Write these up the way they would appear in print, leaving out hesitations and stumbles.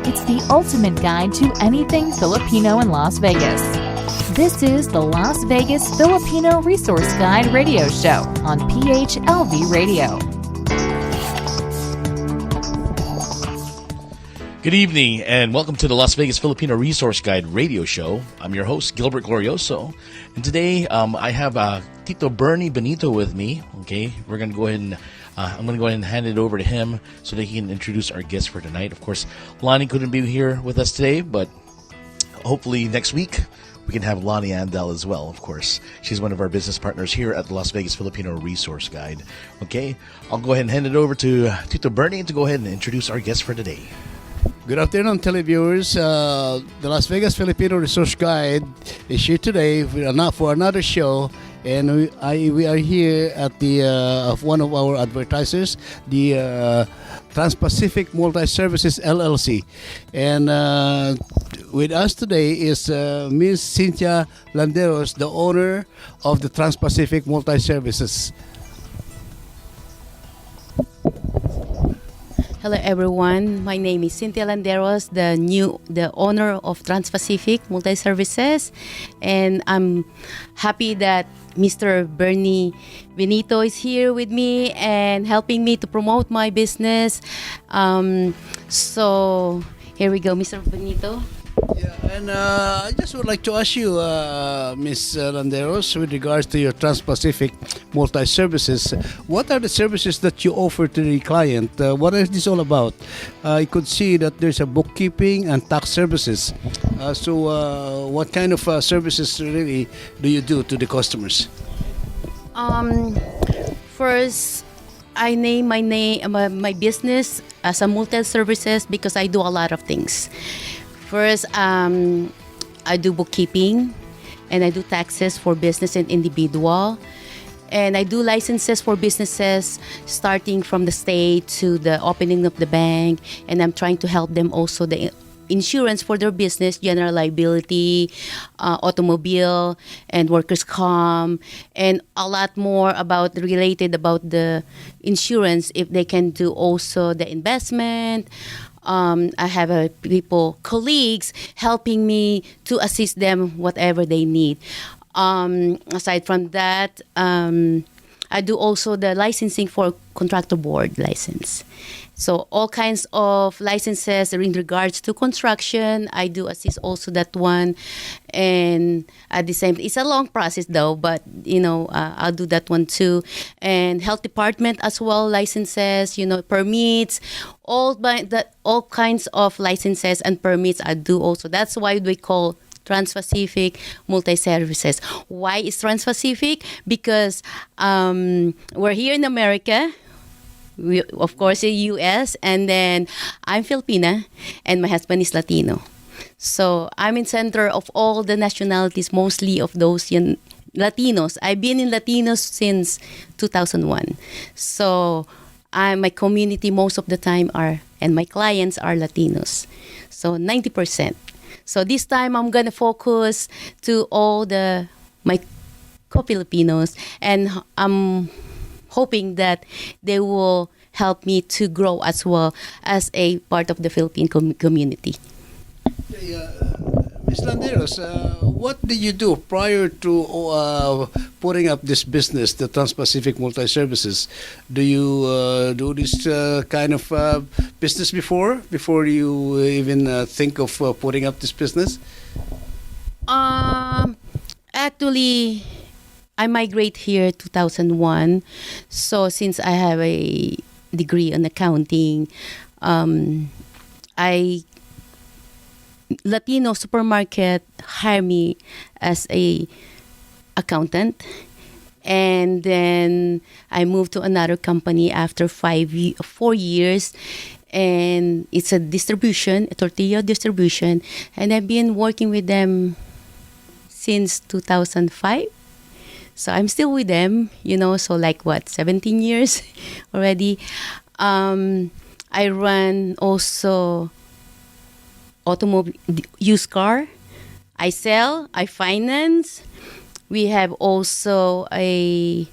It's the ultimate guide to anything Filipino in Las Vegas. This is the Las Vegas Filipino Resource Guide radio show on PHLV Radio. Good evening and welcome to the Las Vegas Filipino Resource Guide radio show. I'm your host, Gilbert Glorioso. And today I have Tito Bernie Benito with me. Okay, we're going to go ahead and I'm going to go ahead and hand it over to him so that he can introduce our guest for tonight. Of course, Lonnie couldn't be here with us today, but hopefully next week we can have Lonnie Andel as well, of course. She's one of our business partners here at the Las Vegas Filipino Resource Guide. Okay, I'll go ahead and hand it over to Tito Bernie to go ahead and introduce our guest for today. Good afternoon, televiewers. The Las Vegas Filipino Resource Guide is here today for another show, and we are here at the of one of our advertisers, the Trans Pacific Multiservices LLC, and with us today is Ms. Cynthia Landeros, the owner of the Trans Pacific Multiservices. Hello everyone, my name is Cynthia Landeros, the owner of Trans Pacific Multiservices, and I'm happy that Mr. Bernie Benito is here with me and helping me to promote my business. So here we go, Mr. Benito. Yeah, and I just would like to ask you, Ms. Landeros, with regards to your Trans-Pacific Multi-Services, what are the services that you offer to the client? What is this all about? I could see that there's a bookkeeping and tax services. So what kind of services really do you do to the customers? First, I name my business as a multi-services because I do a lot of things. First, I do bookkeeping, and I do taxes for business and individual, and I do licenses for businesses starting from the state to the opening of the bank, and I'm trying to help them also the insurance for their business, general liability, automobile, and workers' comp, and a lot more related about the insurance if they can do also the investment. I have colleagues helping me to assist them whatever they need. Aside from that, I do also the licensing for contractor board license. So all kinds of licenses in regards to construction, I do assist also that one. And at the same, it's a long process though, but I'll do that one too. And health department as well, licenses, permits, all kinds of licenses and permits I do also. That's why we call Trans Pacific Multiservices. Why is Trans Pacific? Because we're here in America. We, of course, in U.S. and then I'm Filipina and my husband is Latino. So I'm in center of all the nationalities, mostly of those Latinos. I've been in Latinos since 2001. So my community most of the time and my clients are Latinos. So 90%. So this time I'm going to focus to all my co-Filipinos, and I'm hoping that they will help me to grow as well as a part of the Philippine community. Ms. Landeros, what did you do prior to putting up this business, the Trans-Pacific Multi-Services? Do you do this kind of business before you even think of putting up this business? Actually, I migrate here 2001. So since I have a degree in accounting, Latino supermarket hired me as a accountant, and then I moved to another company after 4 years, and it's a tortilla distribution, and I've been working with them since 2005. So I'm still with them, so 17 years already. I run also automobile, used car. I sell, I finance. We have also a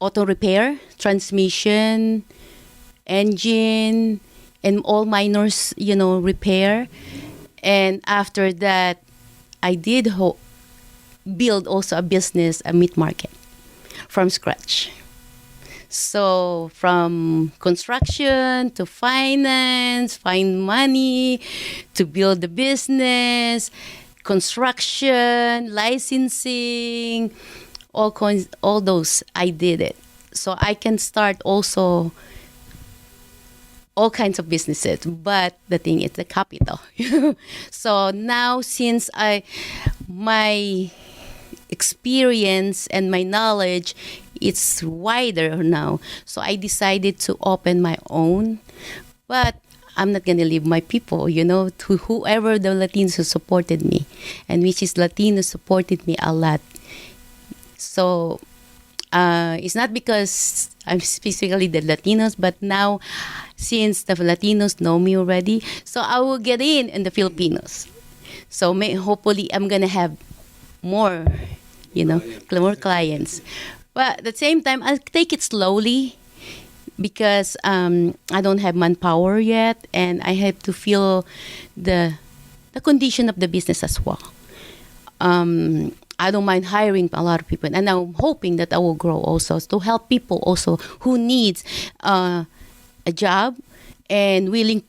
auto repair, transmission, engine, and all minors, repair. And after that, I did build also a business, a meat market from scratch. So from construction to finance, find money to build the business, construction, licensing, all those, I did it. So I can start also all kinds of businesses, but the thing is the capital. So now, since my experience and my knowledge, it's wider now, so I decided to open my own. But I'm not gonna leave my people, to whoever the Latinos who supported me, and which is Latinos supported me a lot. So it's not because I'm specifically the Latinos, but now, since the Latinos know me already, so I will get in the Filipinos. So hopefully I'm gonna have more, more clients. But at the same time, I'll take it slowly because I don't have manpower yet, and I have to feel the condition of the business as well. I don't mind hiring a lot of people, and I'm hoping that I will grow also to help people also who needs a job and willing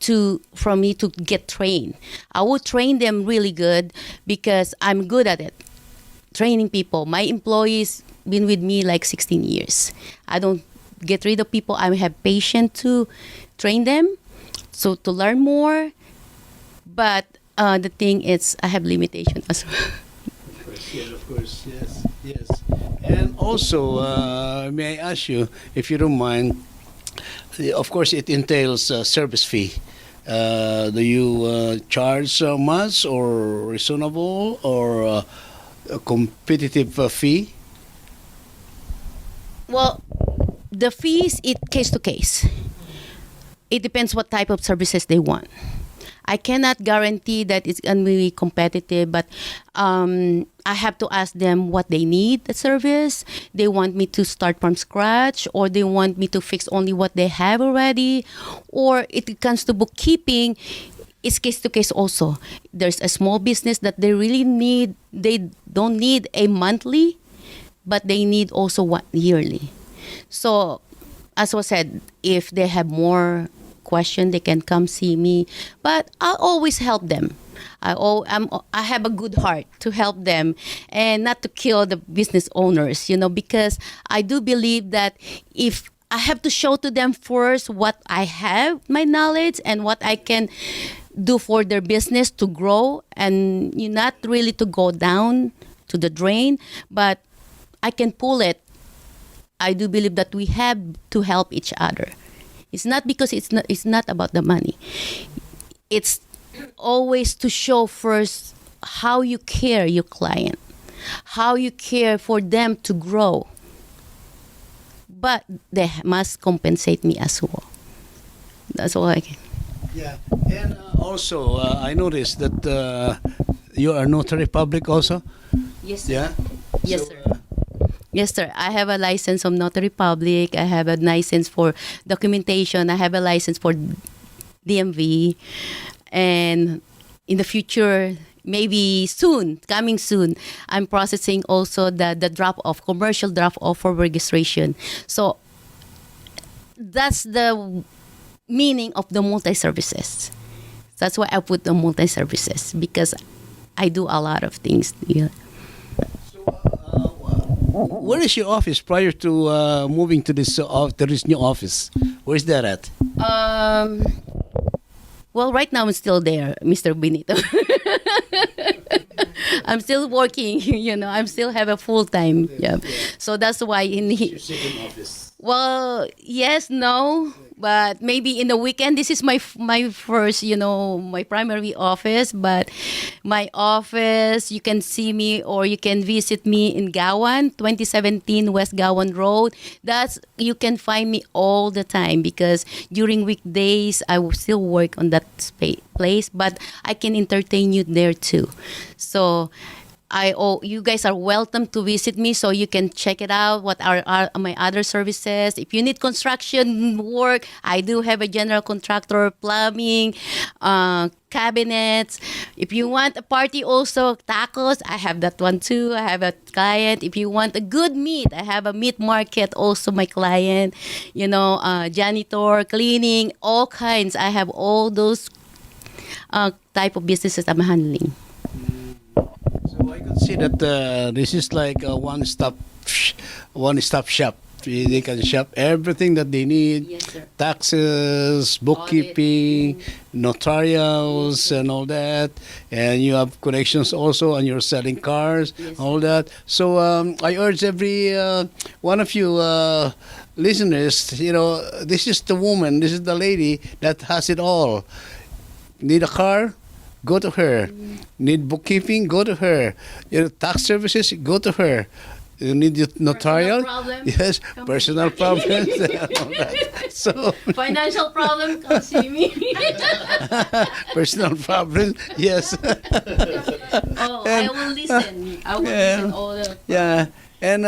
for me to get trained. I will train them really good because I'm good at it. Training people. My employees been with me like 16 years. I don't get rid of people. I have patience to train them, so to learn more. But the thing is, I have limitation as well. Of course, yes. And also, may I ask you, if you don't mind, of course, it entails a service fee. Do you charge much or reasonable or a competitive fee? Well, the fees, it case to case. It depends what type of services they want. I cannot guarantee that it's going to be competitive, but I have to ask them what they need, the service. They want me to start from scratch, or they want me to fix only what they have already, or it comes to bookkeeping. It's case to case also. There's a small business that they really need. They don't need a monthly, but they need also one yearly. So, as was said, if they have more question, they can come see me. But I'll always help them. I have a good heart to help them and not to kill the business owners, because I do believe that if I have to show to them first what I have, my knowledge, and what I can do for their business to grow, and not really to go down to the drain, but I can pull it. I do believe that we have to help each other. It's not because it's not about the money. It's always to show first how you care your client, how you care for them to grow. But they must compensate me as well. That's all I can. Yeah, and also I noticed that you are notary public also. Yes, sir. Yeah. Yes, So, sir. Yes, sir. I have a license from Notary Public. I have a license for documentation. I have a license for DMV. And in the future, maybe soon, coming soon, I'm processing also the drop-off, commercial drop-off for registration. So that's the meaning of the multi-services. That's why I put the multi-services, because I do a lot of things. Yeah. where is your office prior to moving to this new office? Where is that at? Well, right now I'm still there, Mr. Benito. I'm still working, I'm still have a full time job. So that's why Your second office. well, yes, no, but maybe in the weekend. This is my first, my primary office. But my office, you can see me or you can visit me in Gawan, 2017 West Gawan Road. You can find me all the time, because during weekdays I will still work on that place, but I can entertain you there too. So you guys are welcome to visit me, so you can check it out. What are my other services? If you need construction work, I do have a general contractor, plumbing, cabinets. If you want a party also, tacos, I have that one too. I have a client. If you want a good meat, I have a meat market also, my client. Janitor, cleaning, all kinds. I have all those type of businesses I'm handling. So I could see that this is like a one-stop shop. They can shop everything that they need: Yes, sir. taxes, bookkeeping, notarials, and all that. And you have connections also, and you're selling cars, Yes, all that. So I urge every one of you listeners, this is the woman, this is the lady that has it all. Need a car? Go to her. Need bookkeeping? Go to her. Tax services? Go to her. You need your notarial? problem? Yes, Come personal problems. and all that. So, Financial problem, come see me. personal problems, yes. I will listen. I will listen all the. Yeah. And,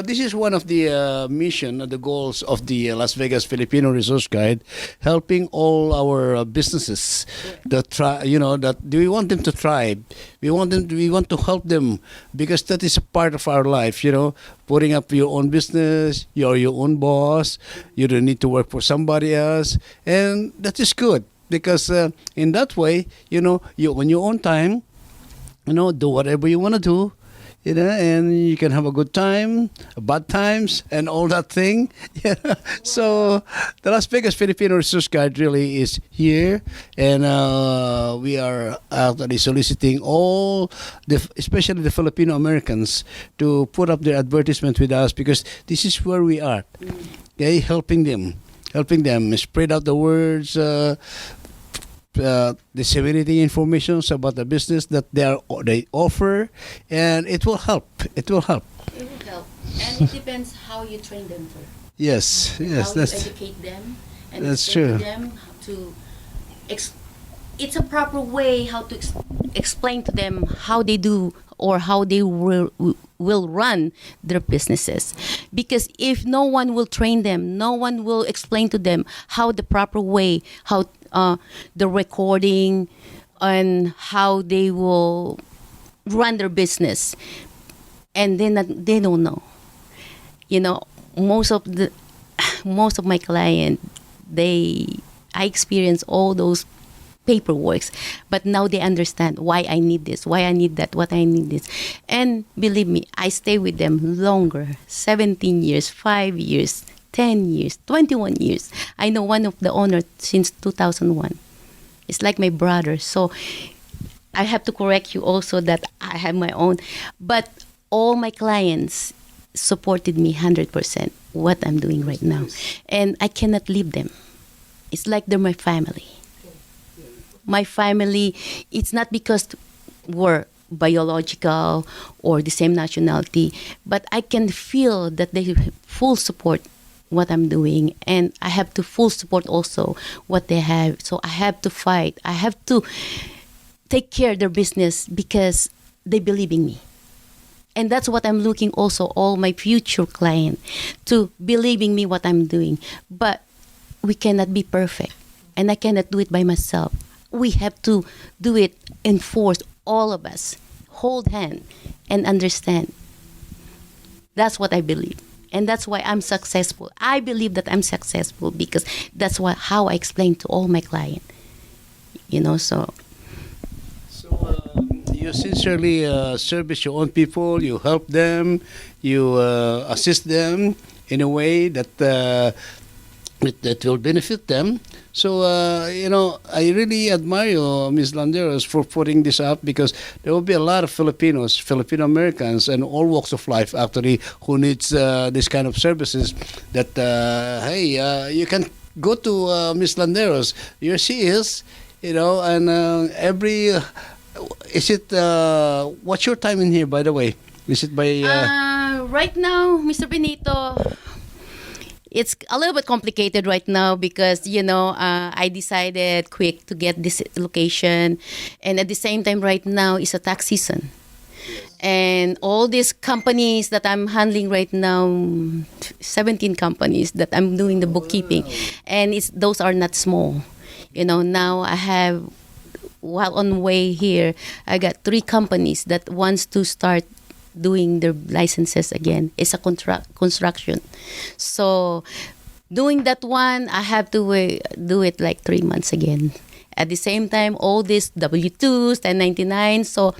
this is one of the mission, the goals of the Las Vegas Filipino Resource Guide, helping all our businesses that we want them to thrive. We want to help them because that is a part of our life, putting up your own business, you're your own boss, you don't need to work for somebody else. And that is good because in that way, when you own time, do whatever you want to do. And you can have a good time, bad times, and all that thing. So the Las Vegas Filipino Resource Guide really is here, and we are actually soliciting all, especially the Filipino Americans, to put up their advertisement with us because this is where we are. Okay, helping them spread out the words. Disseminating information about the business that they offer, and it will help. It will help, and it depends how you train them for. Yes, How you educate them, and that's explain true. to them how to. It's a proper way how to explain to them how they do or how they will run their businesses. Because if no one will train them, no one will explain to them how the proper way, how the recording, and how they will run their business, and then they don't know. Most of my clients, I experience all those paperworks, but now they understand why I need this, why I need that, what I need this. And believe me, I stay with them longer, 17 years, 5 years, 10 years, 21 years. I know one of the owners since 2001. It's like my brother. So I have to correct you also that I have my own. But all my clients supported me 100% what I'm doing right now. And I cannot leave them. It's like they're my family. My family, it's not because we're biological or the same nationality, but I can feel that they full support what I'm doing, and I have to full support also what they have. So I have to fight. I have to take care of their business because they believe in me. And that's what I'm looking also all my future clients to believe in me what I'm doing. But we cannot be perfect, and I cannot do it by myself. We have to do it in force, all of us. Hold hand and understand. That's what I believe. And that's why I'm successful. I believe that I'm successful because that's how I explain to all my clients. So you sincerely service your own people, you help them, you assist them in a way that that will benefit them. So, I really admire you, Ms. Landeros, for putting this up because there will be a lot of Filipinos, Filipino Americans, and all walks of life actually who needs this kind of services that, you can go to Ms. Landeros. Here she is, and is it, what's your time in here, by the way? Is it by... right now, Mr. Benito, it's a little bit complicated right now because, I decided quick to get this location. And at the same time, right now, it's a tax season. And all these companies that I'm handling right now, 17 companies that I'm doing the bookkeeping. And those are not small. Now I have, while on way here, I got 3 companies that wants to start doing their licenses again. It's a construction. So doing that one, I have to do it like 3 months again. At the same time, all these W-2s, 1099, so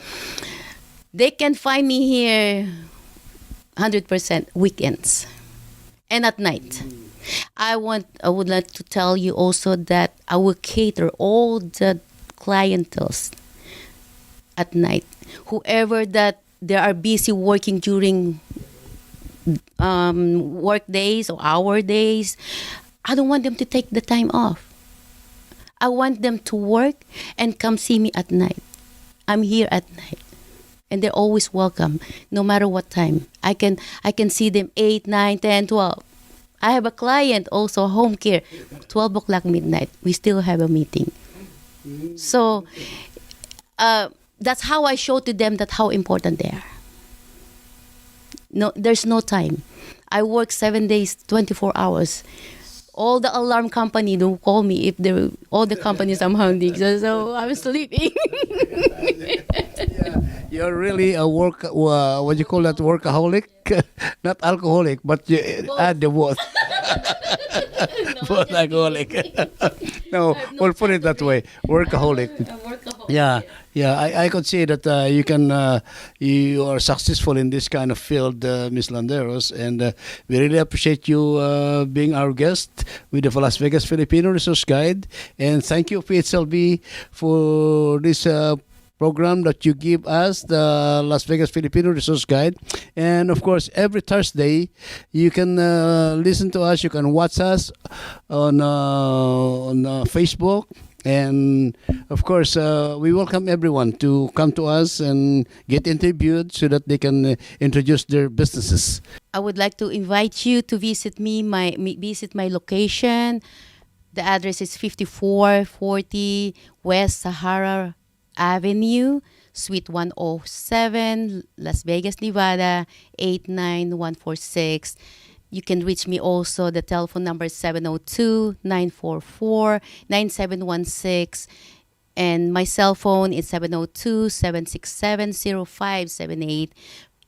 they can find me here 100% weekends and at night. I would like to tell you also that I will cater all the clientels at night. Whoever that they are busy working during work days or hour days, I don't want them to take the time off. I want them to work and come see me at night. I'm here at night. And they're always welcome, no matter what time. I can see them 8, 9, 10, 12. I have a client also, home care, 12 o'clock midnight. We still have a meeting. So that's how I show to them that how important they are. No, there's no time. I work 7 days, 24 hours. All the alarm company don't call me if they're all the companies I'm handling. So I'm sleeping. You're really a what you call that, workaholic? Not alcoholic, but you add the both. Both alcoholic. No, we'll put it that way. Workaholic. Yeah. I could say that you are successful in this kind of field, Miss Landeros, and we really appreciate you being our guest with the Las Vegas Filipino Resource Guide. And thank you, PHLB, for this program that you give us, the Las Vegas Filipino Resource Guide. And of course, every Thursday, you can listen to us, you can watch us on Facebook. And of course, we welcome everyone to come to us and get interviewed so that they can introduce their businesses. I would like to invite you to visit visit my location. The address is 5440 West Sahara Avenue, Suite 107, Las Vegas, Nevada, 89146. You can reach me also. The telephone number is 702-944-9716. And my cell phone is 702-767-0578.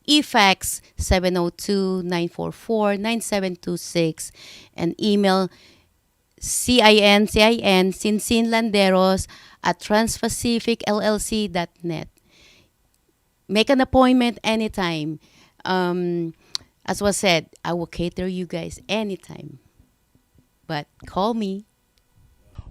E-fax 702-944-9726. And email Cynthia Landeros at transpacificllc.net. Make an appointment anytime. As was said, I will cater you guys anytime. But call me.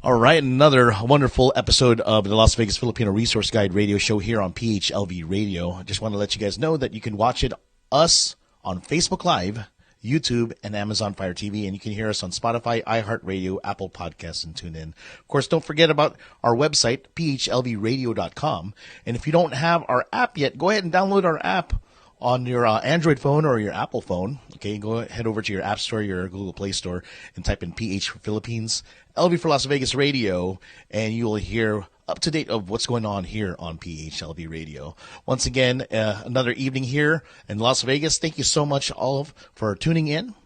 All right, another wonderful episode of the Las Vegas Filipino Resource Guide radio show here on PHLV Radio. I just want to let you guys know that you can watch us on Facebook Live, YouTube, and Amazon Fire TV, and you can hear us on Spotify, iHeartRadio, Apple Podcasts, and TuneIn. Of course, don't forget about our website, phlvradio.com. And if you don't have our app yet, go ahead and download our app on your Android phone or your Apple phone. Okay, head over to your App Store, your Google Play Store, and type in PH for Philippines, LV for Las Vegas Radio, and you will hear up to date of what's going on here on PHLV Radio. Once again, another evening here in Las Vegas. Thank you so much all for tuning in.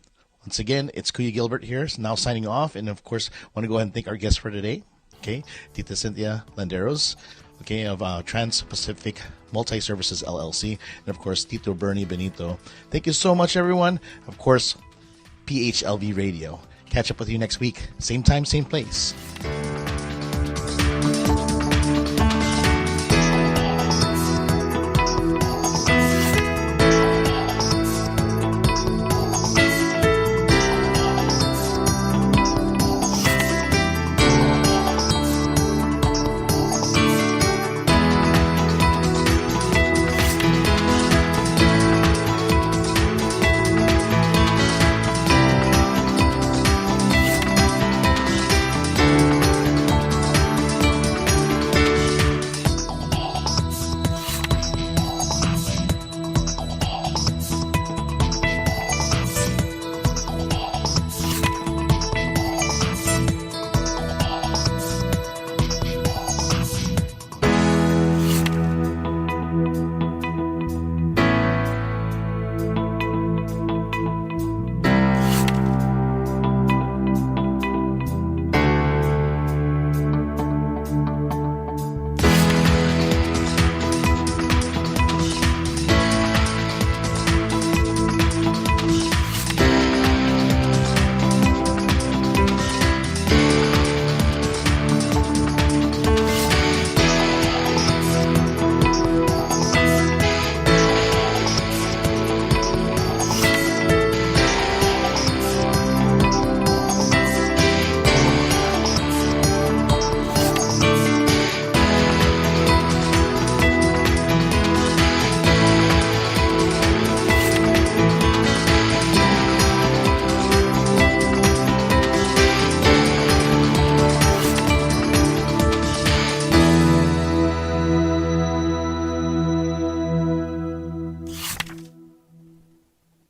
Once again, it's Kuya Gilbert here, now signing off, and of course, want to go ahead and thank our guest for today. Okay, Tita Cynthia Landeros, okay, of Trans Pacific Multiservices LLC, and of course, Tito Bernie Benito. Thank you so much, everyone. Of course, PHLV Radio. Catch up with you next week. Same time, same place.